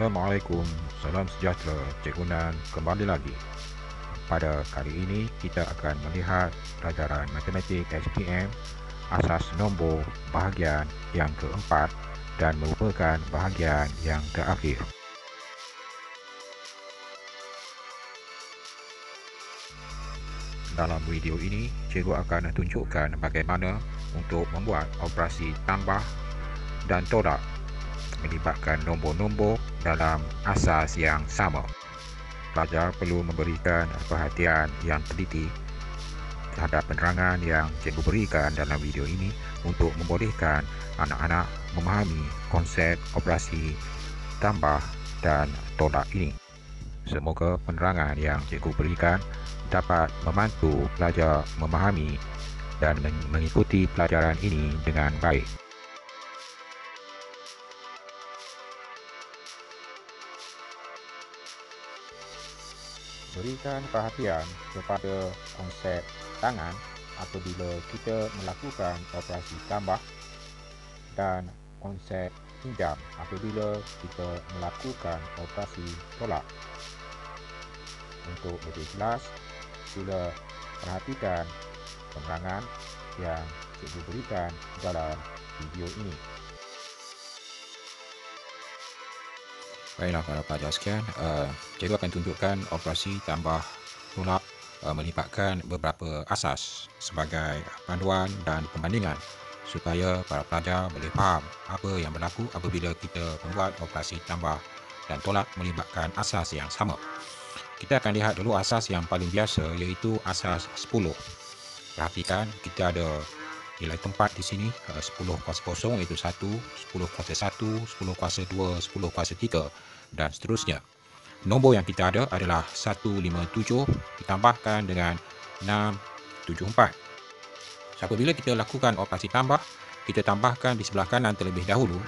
Assalamualaikum, salam sejahtera, Cikgu Nan kembali lagi. Pada kali ini kita akan melihat pelajaran matematik SPM asas nombor bahagian yang keempat dan merupakan bahagian yang terakhir. Dalam video ini, cikgu akan tunjukkan bagaimana untuk membuat operasi tambah dan tolak melibatkan nombor-nombor dalam asas yang sama. Pelajar perlu memberikan perhatian yang teliti terhadap penerangan yang cikgu berikan dalam video ini untuk membolehkan anak-anak memahami konsep operasi tambah dan tolak ini. Semoga penerangan yang cikgu berikan dapat membantu pelajar memahami dan mengikuti pelajaran ini dengan baik. Berikan perhatian kepada konsep tangan apabila kita melakukan operasi tambah dan konsep pinjam apabila kita melakukan operasi tolak. Untuk lebih jelas, sila perhatikan penerangan yang cikgu berikan dalam video ini. Baiklah para pelajar sekalian, cikgu akan tunjukkan operasi tambah tolak melibatkan beberapa asas sebagai panduan dan perbandingan supaya para pelajar boleh faham apa yang berlaku apabila kita membuat operasi tambah dan tolak melibatkan asas yang sama. Kita akan lihat dulu asas yang paling biasa, iaitu asas 10. Perhatikan, kita ada nilai tempat di sini 10 kuasa kosong iaitu 1, 10 kuasa 1, 10 kuasa 2, 10 kuasa 3 dan seterusnya. Nombor yang kita ada adalah 157 ditambahkan dengan 674. Apabila kita lakukan operasi tambah, kita tambahkan di sebelah kanan terlebih dahulu.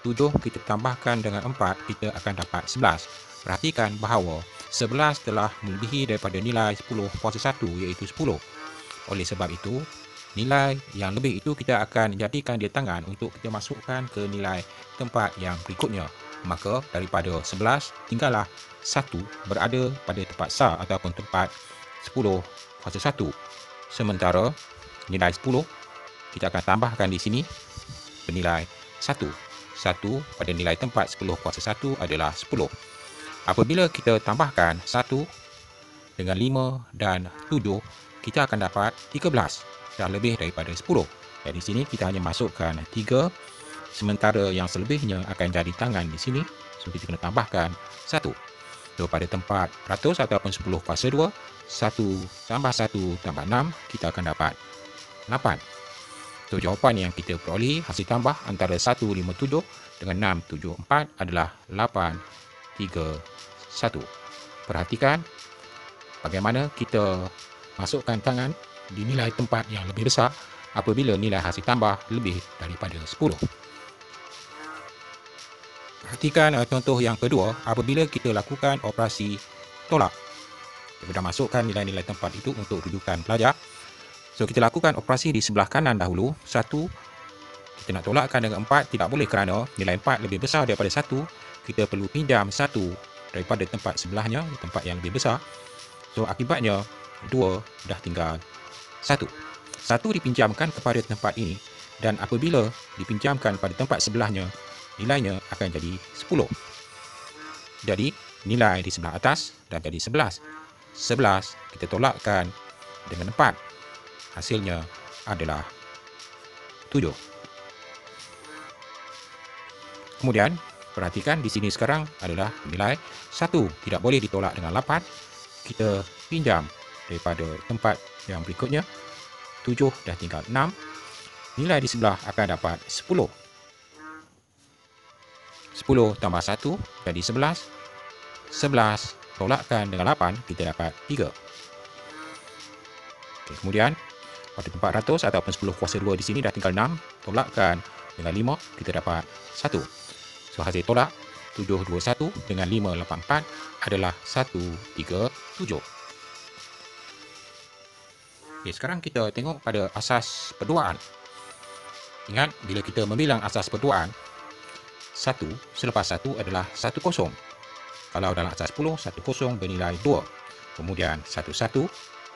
7 kita tambahkan dengan 4, kita akan dapat 11. Perhatikan bahawa 11 telah melebihi daripada nilai 10 kuasa 1 iaitu 10. Oleh sebab itu, nilai yang lebih itu kita akan jadikan dia tangan untuk kita masukkan ke nilai tempat yang berikutnya. Maka daripada 11 tinggallah 1 berada pada tempat sar ataupun tempat 10 kuasa 1. Sementara nilai 10 kita akan tambahkan di sini bernilai 1. 1 pada nilai tempat 10 kuasa 1 adalah 10. Apabila kita tambahkan 1 dengan 5 dan 7, kita akan dapat 13. Dah lebih daripada 10. Dan di sini kita hanya masukkan 3, sementara yang selebihnya akan jadi tangan di sini. So kita kena tambahkan 1. So pada tempat ratus ataupun 10 kuasa 2, 1 tambah 1 tambah 6, kita akan dapat 8. So jawapan yang kita peroleh hasil tambah antara 157 dengan 674 adalah 831. Perhatikan bagaimana kita masukkan tangan di nilai tempat yang lebih besar apabila nilai hasil tambah lebih daripada 10. Perhatikan contoh yang kedua, apabila kita lakukan operasi tolak. Kita dah masukkan nilai-nilai tempat itu untuk rujukan pelajar. So kita lakukan operasi di sebelah kanan dahulu. 1 kita nak tolakkan dengan 4, tidak boleh kerana nilai 4 lebih besar daripada 1. Kita perlu pinjam 1 daripada tempat sebelahnya, tempat yang lebih besar. So akibatnya 2 dah tinggal 1. 1 dipinjamkan kepada tempat ini dan apabila dipinjamkan pada tempat sebelahnya, nilainya akan jadi 10. Jadi nilai di sebelah atas dah jadi 11. 11 kita tolakkan dengan 4. Hasilnya adalah 7. Kemudian perhatikan di sini sekarang adalah nilai 1 tidak boleh ditolak dengan 8. Kita pinjam daripada tempat yang berikutnya. 7 dah tinggal 6. Nilai di sebelah akan dapat 10. 10 tambah 1 jadi 11. 11 tolakkan dengan 8, kita dapat 3. Okay, kemudian pada tempat ratus ataupun 10 kuasa 2 di sini dah tinggal 6. Tolakkan dengan 5, kita dapat 1. So hasil tolak 721 dengan 584 adalah 137. Okay, sekarang kita tengok pada asas perduaan. Ingat, bila kita membilang asas perduaan, 1 selepas 1 adalah 1 kosong. Kalau dalam asas 10, 1 kosong bernilai 2. Kemudian 1 1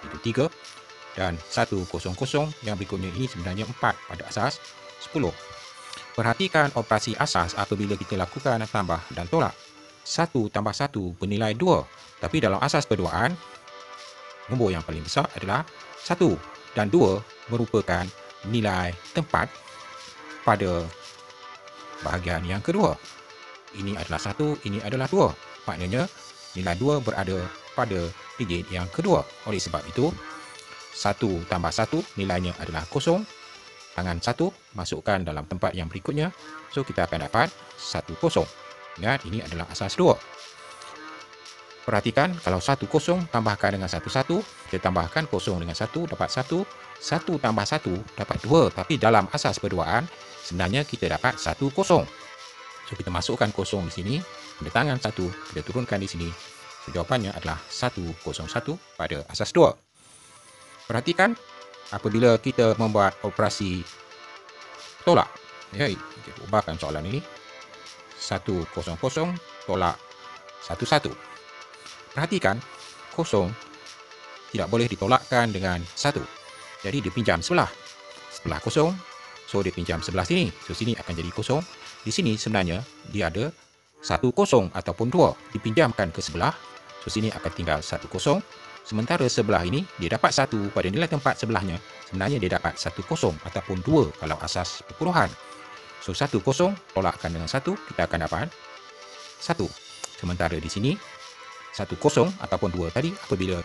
itu 3 dan 1 kosong kosong yang berikutnya ini sebenarnya 4 pada asas 10. Perhatikan operasi asas apabila kita lakukan tambah dan tolak. 1 tambah 1 bernilai 2. Tapi dalam asas perduaan, nombor yang paling besar adalah 1 dan 2 merupakan nilai tempat pada bahagian yang kedua. Ini adalah 1, ini adalah 2. Maknanya nilai 2 berada pada digit yang kedua. Oleh sebab itu, 1 tambah 1 nilainya adalah kosong. Tangan 1 masukkan dalam tempat yang berikutnya. So, kita akan dapat 1 kosong. Ingat, ini adalah asas 2. Perhatikan, kalau 1 kosong tambahkan dengan 1 1, kita tambahkan kosong dengan 1 dapat 1. 1 tambah 1 dapat 2. Tapi dalam asas perduaan, sebenarnya kita dapat 1 kosong. So, kita masukkan kosong di sini. Pada tangan 1, kita turunkan di sini. So, jawapannya adalah 101 pada asas 2. Perhatikan, apabila kita membuat operasi tolak, ya, kita ubahkan soalan ini. 100 tolak 11. Perhatikan, kosong tidak boleh ditolakkan dengan 1. Jadi dipinjam sebelah. Sebelah kosong, so dia pinjam sebelah sini. So sini akan jadi kosong. Di sini sebenarnya dia ada 1 kosong ataupun 2. Dipinjamkan ke sebelah. So sini akan tinggal 1 kosong. Sementara sebelah ini dia dapat 1 pada nilai tempat sebelahnya. Sebenarnya dia dapat 1 kosong ataupun 2 kalau asas perpuluhan. So 1 kosong tolakkan dengan 1, kita akan dapat 1. Sementara di sini 1 kosong ataupun 2 tadi apabila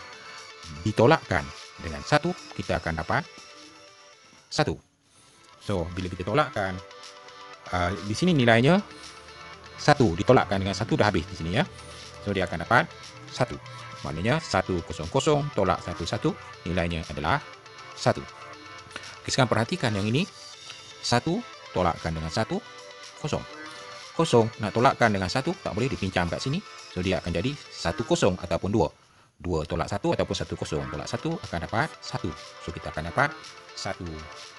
ditolakkan dengan 1, kita akan dapat 1. So bila kita tolakkan, di sini nilainya 1 ditolakkan dengan 1 dah habis di sini ya. So dia akan dapat 1. Maknanya 100 tolak 11 nilainya adalah 1. Okay, sekarang perhatikan yang ini. 1 tolakkan dengan 1, kosong. Kosong nak tolakkan dengan 1 tak boleh dipinjam kat sini. So dia akan jadi 1 kosong ataupun 2. 2 tolak 1 ataupun 1 kosong tolak 1 akan dapat 1. So kita akan dapat 1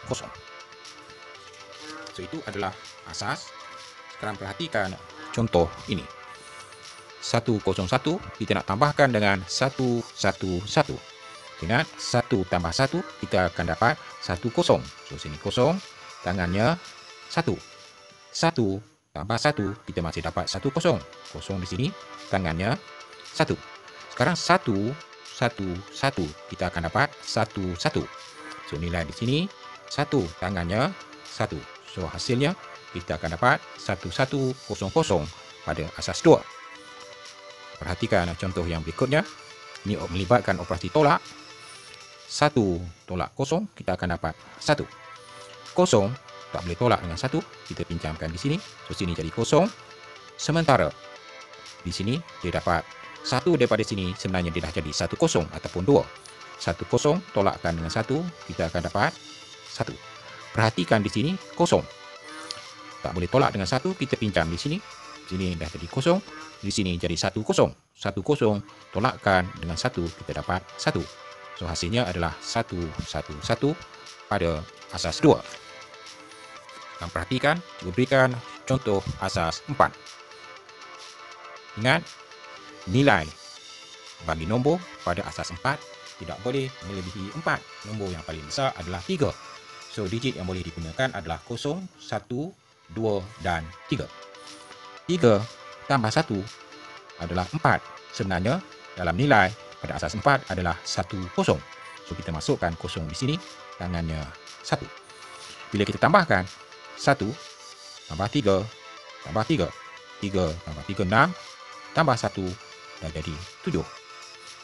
kosong. So itu adalah asas. Sekarang perhatikan contoh ini. 101 kita nak tambahkan dengan 111. Ingat, 1 tambah 1 kita akan dapat 1 kosong. So sini kosong, tangannya 1. 1 tambah 1 kita masih dapat 1 kosong. Kosong di sini, tangannya 1. Sekarang 1 1 kita akan dapat 1 1. So nilai di sini 1, tangannya 1. So hasilnya kita akan dapat 1100 pada asas 2. Perhatikan contoh yang berikutnya. Ini melibatkan operasi tolak. 1 tolak kosong, kita akan dapat 1. Kosong tak boleh tolak dengan 1, kita pinjamkan di sini. So sini jadi kosong. Sementara di sini dia dapat 1 daripada sini, sebenarnya dia dah jadi 1 kosong ataupun 2. 1 kosong tolakkan dengan 1, kita akan dapat 1. Perhatikan di sini kosong. Tak boleh tolak dengan 1, kita pinjam di sini. Sini dah jadi kosong. Di sini jadi 1 kosong. 1 kosong tolakkan dengan 1, kita dapat 1. So hasilnya adalah 111 pada asas 2. Sekarang perhatikan, cuba berikan contoh asas 4. Ingat, nilai bagi nombor pada asas 4 tidak boleh melebihi 4. Nombor yang paling besar adalah 3. So digit yang boleh digunakan adalah 0, 1, 2 dan 3. 3 tambah 1 adalah 4. Sebenarnya dalam nilai pada asas 4 adalah 1 kosong. So kita masukkan kosong di sini, tangannya 1. Bila kita tambahkan 1 tambah 3 tambah 3, 3 tambah 3 6, tambah 1 dah jadi 7.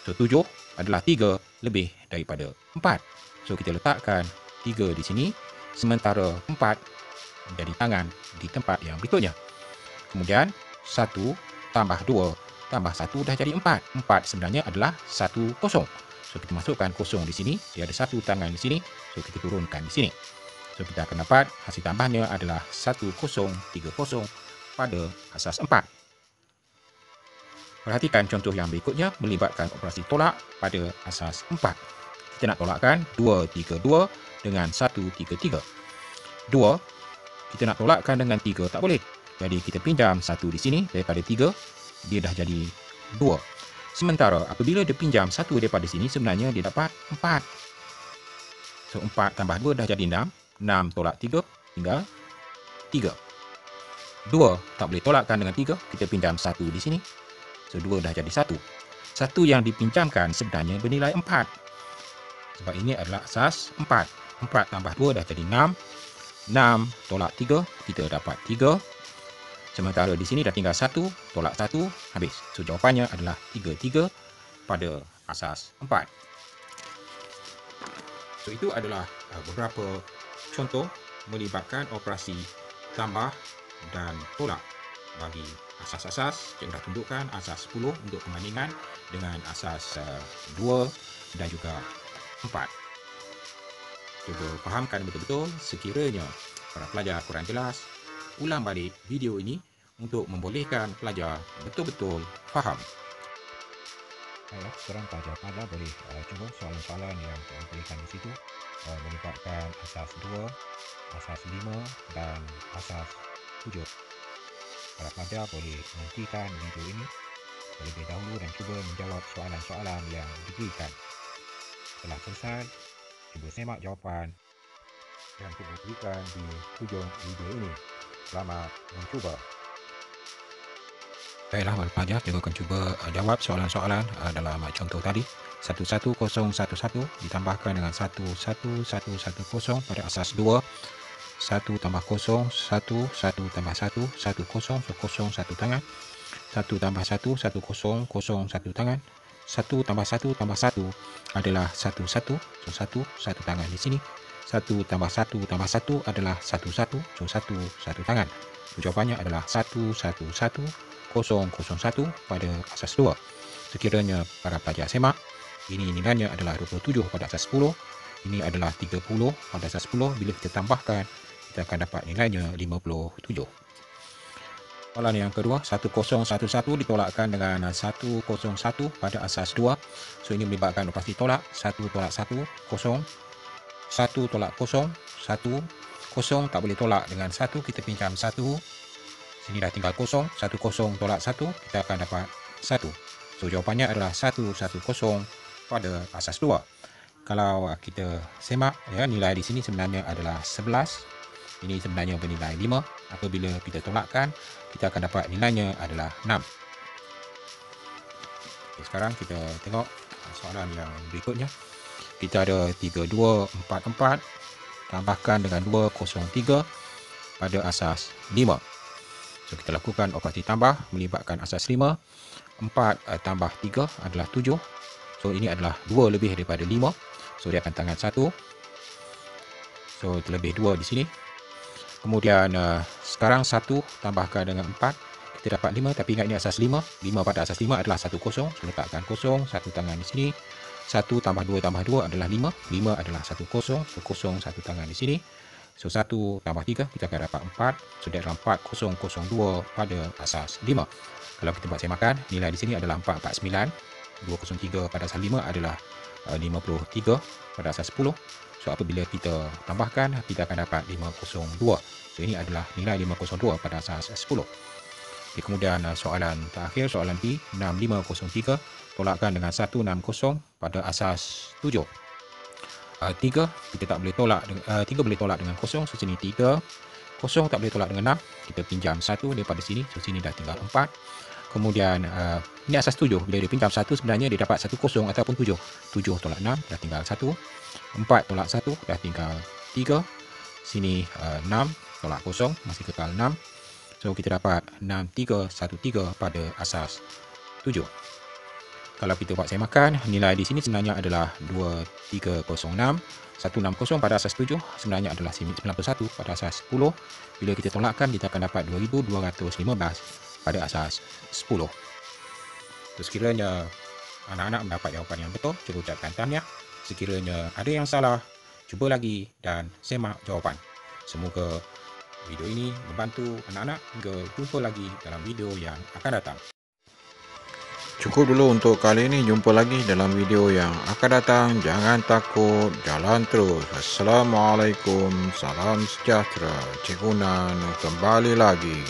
So 7 adalah 3 lebih daripada 4. So kita letakkan 3 di sini, sementara 4 menjadi tangan di tempat yang berikutnya. Kemudian 1 tambah 2 tambah 1 dah jadi 4. 4 sebenarnya adalah 1 kosong. So kita masukkan kosong di sini, dia ada 1 tangan di sini. So kita turunkan di sini. So kita akan dapat hasil tambahnya adalah 1030 pada asas 4. Perhatikan contoh yang berikutnya melibatkan operasi tolak pada asas 4. Kita nak tolakkan 232 dengan 133. 2 kita nak tolakkan dengan 3 tak boleh. Jadi kita pinjam 1 di sini daripada 3, dia dah jadi 2. Sementara apabila dia pinjam 1 daripada sini, sebenarnya dia dapat 4. So 4 tambah 2 dah jadi 6. 6 tolak 3 tinggal 3. 2 tak boleh tolakkan dengan 3, kita pinjam 1 di sini. So 2 dah jadi 1. 1 yang dipinjamkan sebenarnya bernilai 4. Sebab ini adalah asas 4. 4 tambah 2 dah jadi 6. 6 tolak 3, kita dapat 3. Sementara di sini dah tinggal 1, tolak 1, habis. So jawapannya adalah 3 pada asas 4. So itu adalah beberapa contoh melibatkan operasi tambah dan tolak bagi asas-asas. Cikgu dah tunjukkan asas 10 untuk perbandingan dengan asas 2 dan juga 4. Cuba fahamkan betul-betul. Sekiranya para pelajar kurang jelas, ulang balik video ini untuk membolehkan pelajar betul-betul faham. Baiklah, sekarang pelajar-pelajar boleh cuba soalan-soalan yang saya berikan di situ melibatkan asas 2, asas 5 dan asas 7. Para pelajar boleh menghentikan video ini terlebih dahulu dan cuba menjawab soalan-soalan yang diberikan. Setelah selesai, cuba semak jawapan yang cikgu berikan di hujung video ini. Selamat mencuba. Baiklah, para pelajar, cikgu akan cuba jawab soalan-soalan dalam contoh tadi. 11011 ditambahkan dengan 11110 pada asas 2. 1 tambah 0, 1, 1 tambah 1, 1 kosong, so kosong 1 tangan. 1 tambah 1, 1 kosong, kosong 1 tangan. 1 tambah 1 tambah 1 adalah 1, 1, so 1, 1 tangan di sini. 1 tambah 1 tambah 1 adalah 1, 1, so 1, 1 tangan. Jawapannya adalah 1, 1, 1, 0, 0, 1 pada asas 2. Sekiranya para pelajar semak, ini nilainya adalah 27 pada asas 10. Ini adalah 30 pada asas 10. Bila kita tambahkan, kita akan dapat nilainya 57. Soalan yang kedua, 1011 ditolakkan dengan 101 pada asas 2. So ini melibatkan operasi tolak. 1 tolak 1, 0. 1 tolak 0, 1. 0 tak boleh tolak dengan 1, kita pinjam 1. Sini dah tinggal 0. 10 tolak 1, kita akan dapat 1. So jawapannya adalah 110 pada asas 2. Kalau kita semak, ya, nilai di sini sebenarnya adalah 11. Ini sebenarnya bernilai 5. Apabila kita tolakkan, kita akan dapat nilainya adalah 6. Okay, sekarang kita tengok soalan yang berikutnya. Kita ada 3244 tambahkan dengan 203 pada asas 5. So kita lakukan operasi tambah melibatkan asas 5. 4 tambah 3 adalah 7. So ini adalah 2 lebih daripada 5. So dia akan tangan 1. So terlebih 2 di sini. Kemudian sekarang 1 tambahkan dengan 4, kita dapat 5. Tapi ingat ini asas 5. 5 pada asas 5 adalah 1 kosong. So letakkan kosong, 1 tangan di sini. 1 tambah 2 tambah 2 adalah 5. 5 adalah 1 kosong. So kosong 1 tangan di sini. So 1 tambah 3 kita akan dapat 4. So dia adalah 4002 pada asas 5. Kalau kita buat semakan, nilai di sini adalah 449. 203 pada asas 5 adalah 53 pada asas 10. So apabila kita tambahkan, kita akan dapat 502. So ini adalah nilai 502 pada asas 10. Okay, kemudian soalan terakhir, soalan B, 6503 tolakkan dengan 160 pada asas 7. 3 kita tak boleh tolak, 3 boleh tolak dengan kosong. So sini 3. Kosong tak boleh tolak dengan 6. Kita pinjam 1 daripada sini. So sini dah tinggal 4. Kemudian ini asas 7. Bila dia pinjam 1, sebenarnya dia dapat 1 kosong ataupun 7. 7 tolak 6 dah tinggal 1. 4 tolak 1 dah tinggal 3. Sini 6 tolak kosong masih kekal 6. So kita dapat 6313 pada asas 7. Kalau kita buat semakan, nilai di sini sebenarnya adalah 2306. 160 pada asas 7 sebenarnya adalah 91 pada asas 10. Bila kita tolakkan, kita akan dapat 2215 pada asas 10. So, sekiranya anak-anak mendapat jawapan yang betul, cuba ucapkan tahniah. Sekiranya ada yang salah, cuba lagi dan semak jawapan. Semoga video ini membantu anak-anak. Hingga jumpa lagi dalam video yang akan datang. Cukup dulu untuk kali ini. Jumpa lagi dalam video yang akan datang. Jangan takut, jalan terus. Assalamualaikum, salam sejahtera. Cikgu Nan kembali lagi.